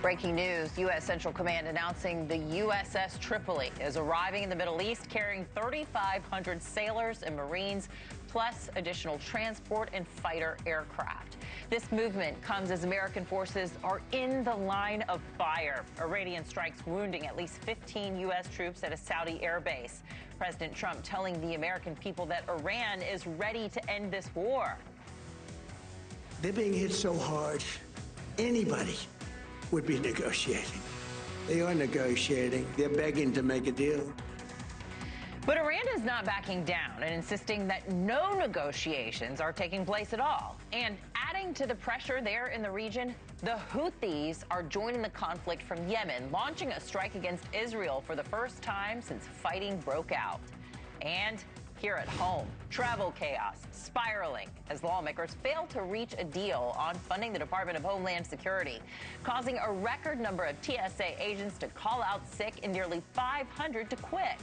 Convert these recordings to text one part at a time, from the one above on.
Breaking news, U.S. Central Command announcing the USS Tripoli is arriving in the Middle East carrying 3,500 sailors and Marines, plus additional transport and fighter aircraft. This movement comes as American forces are in the line of fire. Iranian strikes wounding at least 15 U.S. troops at a Saudi air base. President Trump telling the American people that Iran is ready to end this war. They're being hit so hard, anybody would be negotiating. They are negotiating. They're begging to make a deal. But Iran is not backing down and insisting that no negotiations are taking place at all. And adding to the pressure there in the region, the Houthis are joining the conflict from Yemen, launching a strike against Israel for the first time since fighting broke out. And here at home, travel chaos spiraling as lawmakers fail to reach a deal on funding the Department of Homeland Security, causing a record number of TSA agents to call out sick and nearly 500 to quit.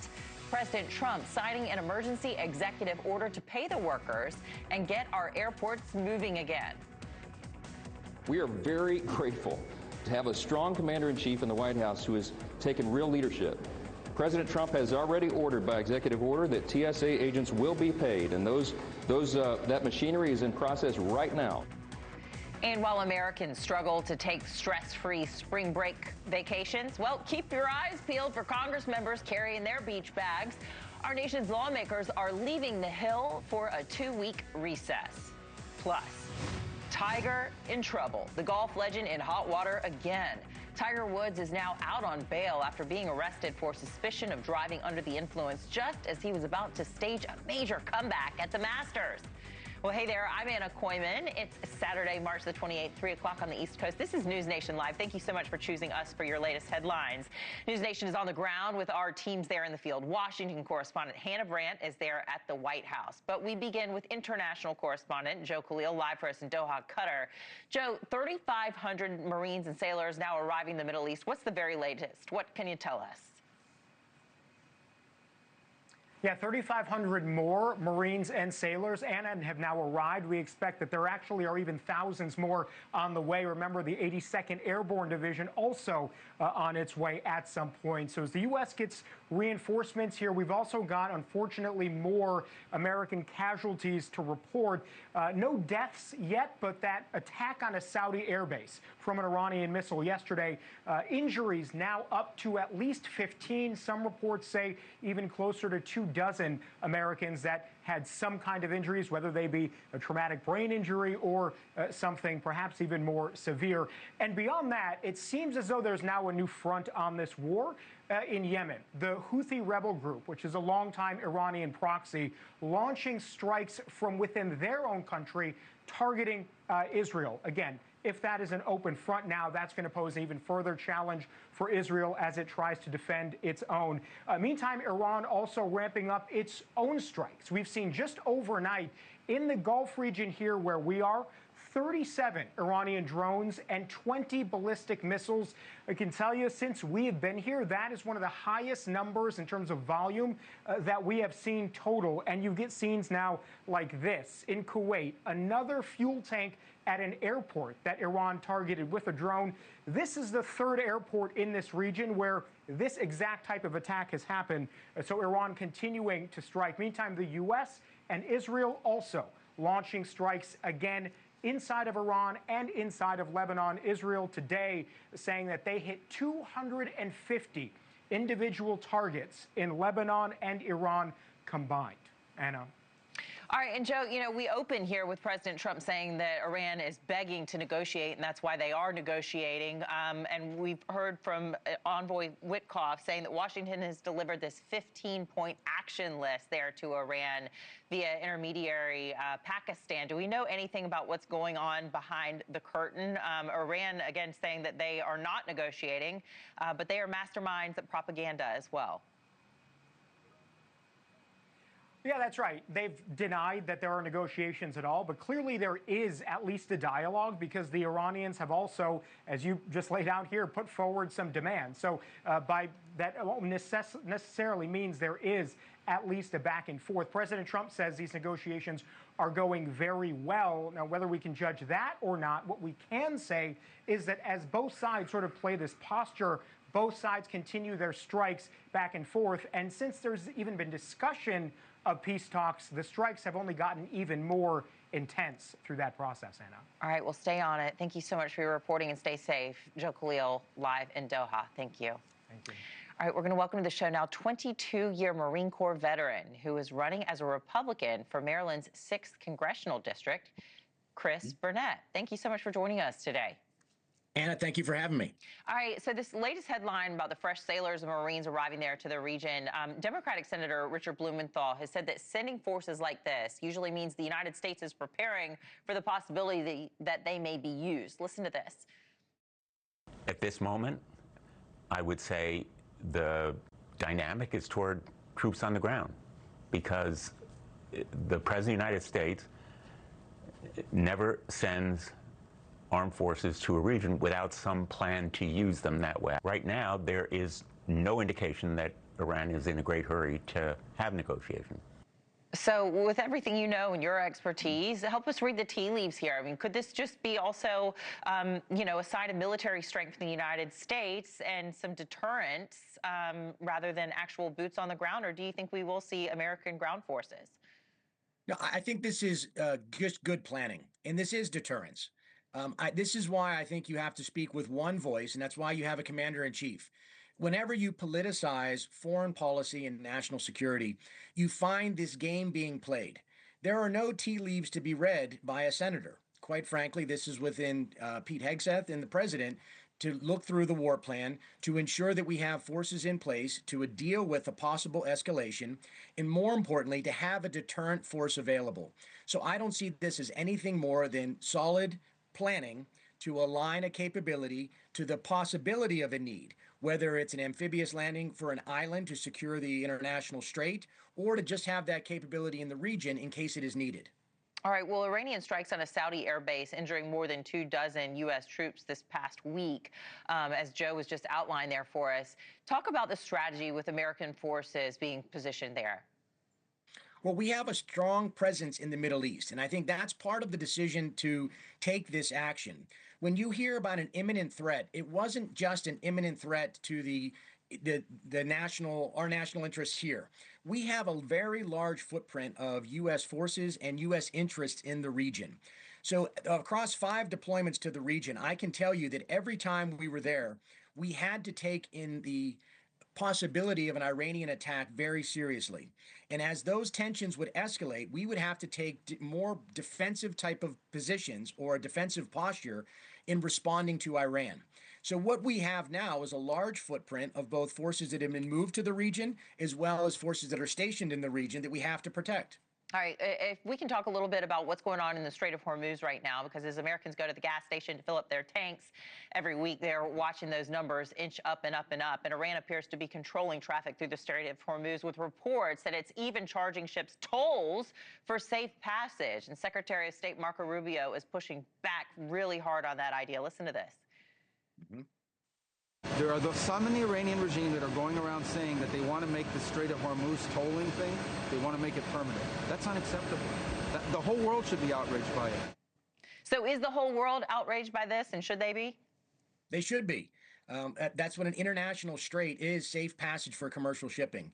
President Trump signing an emergency executive order to pay the workers and get our airports moving again. We are very grateful to have a strong commander-in-chief in the White House who has taken real leadership. President Trump has already ordered by executive order that TSA agents will be paid, and that machinery is in process right now. And while Americans struggle to take stress-free spring break vacations, well, keep your eyes peeled for Congress members carrying their beach bags. Our nation's lawmakers are leaving the Hill for a 2-week recess. Plus, Tiger in trouble. The golf legend in hot water again. Tiger Woods is now out on bail after being arrested for suspicion of driving under the influence just as he was about to stage a major comeback at the Masters. Well, hey there, I'm Anna Koyman. It's Saturday, March the 28th, 3 o'clock on the East Coast. This is News Nation Live. Thank you so much for choosing us for your latest headlines. News Nation is on the ground with our teams there in the field. Washington correspondent Hannah Brandt is there at the White House. But we begin with international correspondent Joe Khalil, live for us in Doha, Qatar. Joe, 3,500 Marines and sailors now arriving in the Middle East. What's the very latest? What can you tell us? Yeah, 3,500 more Marines and sailors, Anna, have now arrived. We expect that there actually are even thousands more on the way. Remember, the 82nd Airborne Division also on its way at some point. So as the U.S. gets reinforcements here, we've also got, unfortunately, more American casualties to report. No deaths yet, but that attack on a Saudi airbase from an Iranian missile yesterday, injuries now up to at least 15. Some reports say even closer to 24 Americans that had some kind of injuries, whether they be a traumatic brain injury or something perhaps even more severe. And beyond that, it seems as though there's now a new front on this war in Yemen. The Houthi rebel group, which is a longtime Iranian proxy, launching strikes from within their own country, targeting Israel. Again, if that is an open front now, that's going to pose an even further challenge for Israel as it tries to defend its own. Meantime, Iran also ramping up its own strikes. We've seen just overnight in the Gulf region here where we are, 37 Iranian drones and 20 ballistic missiles. I can tell you, since we have been here, that is one of the highest numbers in terms of volume that we have seen total. And you get scenes now like this in Kuwait, another fuel tank at an airport that Iran targeted with a drone. This is the third airport in this region where this exact type of attack has happened. So Iran continuing to strike. Meantime, the U.S. and Israel also launching strikes again inside of Iran and inside of Lebanon. Israel today saying that they hit 250 individual targets in Lebanon and Iran combined. Anna. All right, and Joe, you know, we open here with President Trump saying that Iran is begging to negotiate, and that's why they are negotiating. And we've heard from Envoy Witkoff saying that Washington has delivered this 15-point action list there to Iran via intermediary Pakistan. Do we know anything about what's going on behind the curtain? Iran, again, saying that they are not negotiating, but they are masterminds at propaganda as well. Yeah, that's right. They've denied that there are negotiations at all, but clearly there is at least a dialogue because the Iranians have also, as you just laid out here, put forward some demands. So by that necessarily means there is at least a back and forth. President Trump says these negotiations are going very well. Now, whether we can judge that or not, what we can say is that as both sides sort of play this posture, both sides continue their strikes back and forth. And since there's even been discussion of peace talks, the strikes have only gotten even more intense through that process, Anna. All right, we'll stay on it. Thank you so much for your reporting and stay safe. Joe Khalil, live in Doha. Thank you. Thank you. All right, we're going to welcome to the show now 22-year Marine Corps veteran who is running as a Republican for Maryland's 6th Congressional District, Chris Burnett. Thank you so much for joining us today. Anna, thank you for having me. All right, so this latest headline about the fresh sailors and Marines arriving there to the region, Democratic Senator Richard Blumenthal has said that sending forces like this usually means the United States is preparing for the possibility that they may be used. Listen to this. At this moment, I would say the dynamic is toward troops on the ground, because the President of the United States never sends armed forces to a region without some plan to use them that way. Right now, there is no indication that Iran is in a great hurry to have negotiations. So with everything you know and your expertise, help us read the tea leaves here. I mean, could this just be also, you know, a sign of military strength from the United States and some deterrence rather than actual boots on the ground? Or do you think we will see American ground forces? No, I think this is just good planning, and this is deterrence. This is why I think you have to speak with one voice, and that's why you have a commander-in-chief. Whenever you politicize foreign policy and national security, you find this game being played. There are no tea leaves to be read by a senator. Quite frankly, this is within Pete Hegseth and the president to look through the war plan, to ensure that we have forces in place to deal with a possible escalation, and more importantly, to have a deterrent force available. So I don't see this as anything more than solid planning to align a capability to the possibility of a need, whether it's an amphibious landing for an island to secure the international strait, or to just have that capability in the region in case it is needed. All right, well, Iranian strikes on a Saudi airbase injuring more than 24 U.S. troops this past week, as Joe was just outlined there for us. Talk about the strategy with American forces being positioned there. Well, we have a strong presence in the Middle East, and I think that's part of the decision to take this action. When you hear about an imminent threat, it wasn't just an imminent threat to our national interests here. We have a very large footprint of U.S. forces and U.S. interests in the region. So across 5 deployments to the region, I can tell you that every time we were there, we had to take in the possibility of an Iranian attack very seriously. And as those tensions would escalate, we would have to take more defensive type of positions or a defensive posture in responding to Iran. So what we have now is a large footprint of both forces that have been moved to the region as well as forces that are stationed in the region that we have to protect. All right, if we can talk a little bit about what's going on in the Strait of Hormuz right now, because as Americans go to the gas station to fill up their tanks every week, they're watching those numbers inch up and up and up. And Iran appears to be controlling traffic through the Strait of Hormuz with reports that it's even charging ships tolls for safe passage. And Secretary of State Marco Rubio is pushing back really hard on that idea. Listen to this. Mm-hmm. There are some in the Iranian regime that are going around saying that they want to make the Strait of Hormuz tolling thing, they want to make it permanent. That's unacceptable. The whole world should be outraged by it. So is the whole world outraged by this, and should they be? They should be. That's what an international strait is, safe passage for commercial shipping.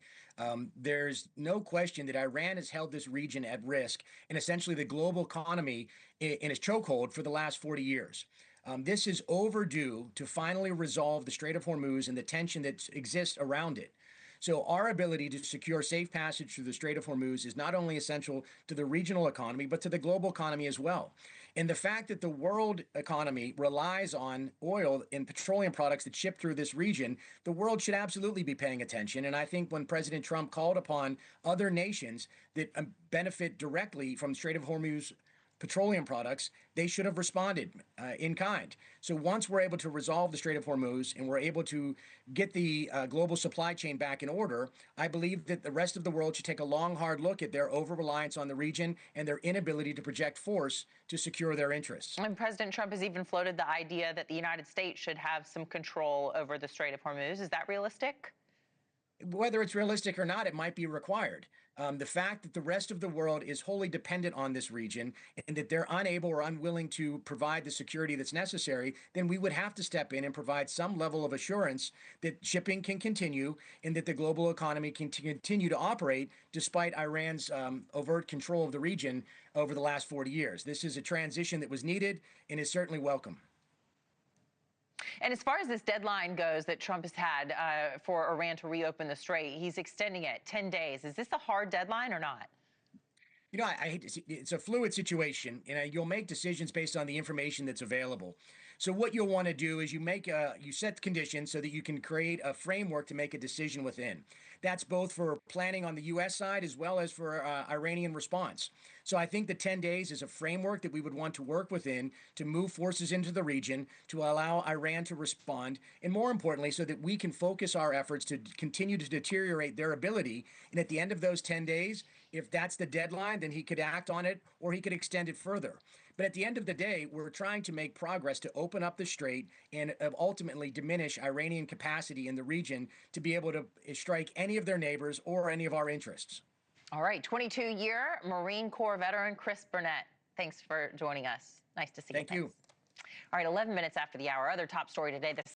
There's no question that Iran has held this region at risk and essentially the global economy in its chokehold for the last 40 years. This is overdue to finally resolve the Strait of Hormuz and the tension that exists around it. So our ability to secure safe passage through the Strait of Hormuz is not only essential to the regional economy, but to the global economy as well. And the fact that the world economy relies on oil and petroleum products that ship through this region, the world should absolutely be paying attention. And I think when President Trump called upon other nations that benefit directly from the Strait of Hormuz petroleum products, they should have responded in kind. So once we're able to resolve the Strait of Hormuz and we're able to get the global supply chain back in order, I believe that the rest of the world should take a long, hard look at their over-reliance on the region and their inability to project force to secure their interests. And President Trump has even floated the idea that the United States should have some control over the Strait of Hormuz. Is that realistic? Whether it's realistic or not, it might be required. The fact that the rest of the world is wholly dependent on this region and that they're unable or unwilling to provide the security that's necessary, then we would have to step in and provide some level of assurance that shipping can continue and that the global economy can continue to operate despite Iran's overt control of the region over the last 40 years. This is a transition that was needed and is certainly welcome. And as far as this deadline goes that Trump has had for Iran to reopen the strait, he's extending it 10 days. Is this a hard deadline or not? You know, I hate to see it's a fluid situation, and you'll make decisions based on the information that's available. So what you'll want to do is you set conditions so that you can create a framework to make a decision within. That's both for planning on the U.S. side as well as for Iranian response. So I think the 10 days is a framework that we would want to work within to move forces into the region, to allow Iran to respond, and more importantly, so that we can focus our efforts to continue to deteriorate their ability. And at the end of those 10 days, if that's the deadline, then he could act on it or he could extend it further. But at the end of the day, we're trying to make progress to open up the strait and ultimately diminish Iranian capacity in the region to be able to strike any of their neighbors or any of our interests. All right, 22-year Marine Corps veteran Chris Burnett, thanks for joining us. Nice to see you. Thank you. All right, 11 minutes after the hour. Other top story today, the